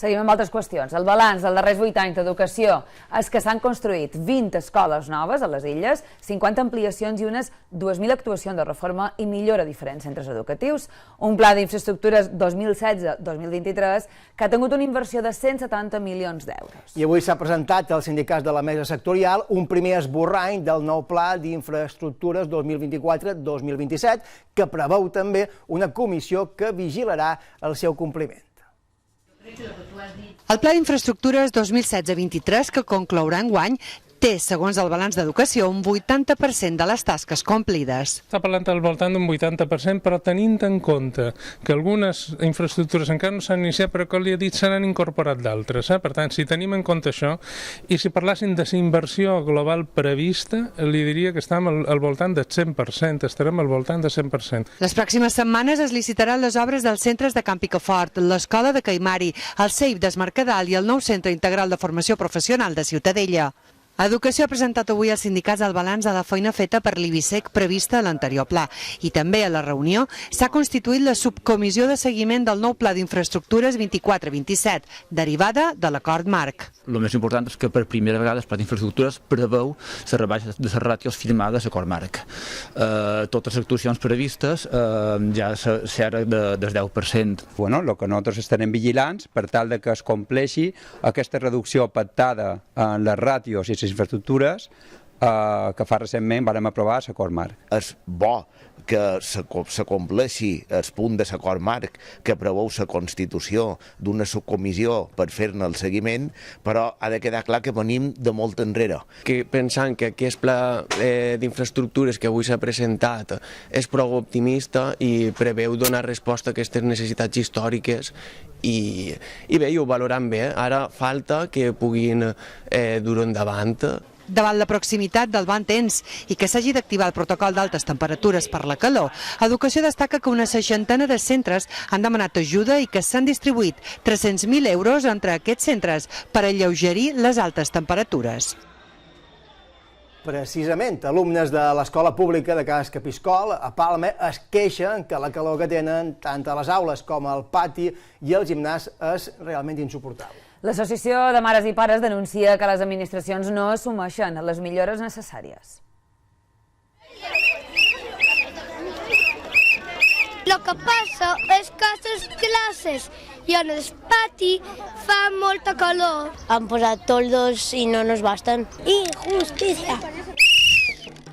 Seguim amb altres qüestions. El balanç dels darrers 8 anys d'educació és que s'han construït 20 escoles noves a les illes, 50 ampliacions i unes 2.000 actuacions de reforma i millora a diferents centres educatius. Un pla d'infraestructures 2016-2023 que ha tingut una inversió de 170 milions d'euros. I avui s'ha presentat als sindicats de la mesa sectorial un primer esborrany del nou pla d'infraestructures 2024-2027 que preveu també una comissió que vigilarà el seu compliment. El Pla d'Infraestructures 2016-23, que conclourà enguany, té, segons el balanç d'educació, un 80% de les tasques complides. Està parlant al voltant d'un 80%, però tenint en compte que algunes infraestructures encara no s'han iniciat, però com li he dit, se n'han incorporat d'altres. Per tant, si tenim en compte això, i si parlàssim de la inversió global prevista, li diria que estem al voltant del 100%, estarem al voltant del 100%. Les pròximes setmanes es licitaran les obres dels centres de Camp Picafort, l'Escola de Caimari, el CEIP d'Es Mercadal i el nou Centre Integral de Formació Professional de Ciutadella. Educació ha presentat avui als sindicats el balanç de la feina feta per l'IBISEC prevista a l'anterior pla i també a la reunió s'ha constituït la subcomissió de seguiment del nou pla d'infraestructures 24-27, derivada de l'acord marc. El més important és que per primera vegada el pla d'infraestructures preveu la rebaixa de les ràtios firmades a l'acord marc. Totes les actuacions previstes ja s'era del 10%. El que nosaltres estarem vigilants per tal que es compleixi aquesta reducció pactada en les ràtios i les infraestructures que fa recentment vàrem aprovar a l'acord marc. És bo que s'acompleixi el punt de l'acord marc que preveu la constitució d'una subcomissió per fer-ne el seguiment, però ha de quedar clar que venim de molt enrere. Pensant que aquest pla d'infraestructures que avui s'ha presentat és prou optimista i preveu donar resposta a aquestes necessitats històriques i bé, ho valoram bé. Ara falta que puguin dur endavant. Davant la proximitat del bon temps i que s'hagi d'activar el protocol d'altes temperatures per la calor, Educació destaca que una 60ena de centres han demanat ajuda i que s'han distribuït 300.000 euros entre aquests centres per alleugerir les altes temperatures. Precisament, alumnes de l'Escola Pública de Cas Capiscol a Palma es queixen que la calor que tenen tant a les aules com al pati i al gimnàs és realment insuportable. L'Associació de Mares i Pares denuncia que les administracions no assumeixen les millores necessàries. El que passa és que a les classes i en el pati fa molta calor. Han posat toldos i no nos basten. Injustícia!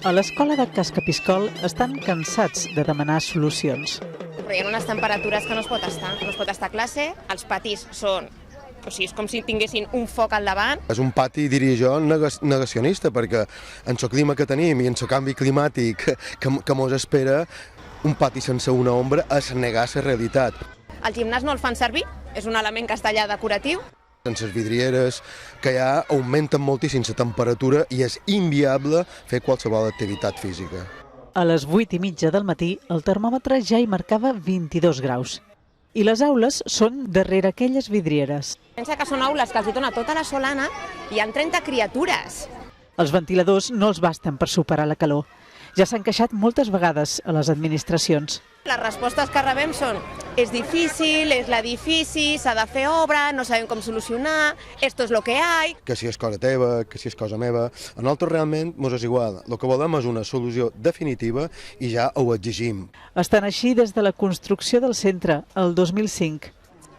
A l'escola de Cas Capiscol estan cansats de demanar solucions. Però hi ha unes temperatures que no es pot estar. No es pot estar a classe, els patis són... O sigui, és com si tinguessin un foc al davant. És un pati, diria jo, negacionista, perquè en el clima que tenim i en el canvi climàtic que mos espera, un pati sense una ombra és negar la realitat. El gimnàs no el fan servir, és un element que està allà decoratiu. En les vidrieres que hi ha augmenten moltíssim la temperatura i és inviable fer qualsevol activitat física. A les 8:30 del matí el termòmetre ja hi marcava 22 graus. I les aules són darrere aquelles vidrieres. Pensa que són aules que els hi dona tota la solana i hi ha 30 criatures. Els ventiladors no els basten per superar la calor. Ja s'han queixat moltes vegades a les administracions. Les respostes que rebem són: és difícil, és l'edifici, s'ha de fer obra, no sabem com solucionar, esto es lo que hay. Que si és cosa teva, que si és cosa meva. A nosaltres realment mos és igual. El que volem és una solució definitiva i ja ho exigim. Estan així des de la construcció del centre, el 2005.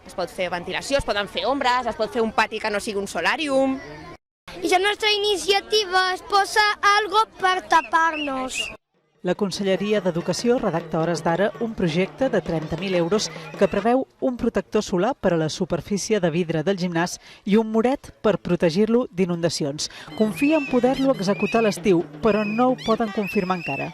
Es pot fer ventilació, es poden fer ombres, es pot fer un pati que no sigui un solàrium. I la nostra iniciativa es posa algo per tapar-nos. La Conselleria d'Educació redacta a hores d'ara un projecte de 30.000 euros que preveu un protector solar per a la superfície de vidre del gimnàs i un muret per protegir-lo d'inundacions. Confia en poder-lo executar a l'estiu, però no ho poden confirmar encara.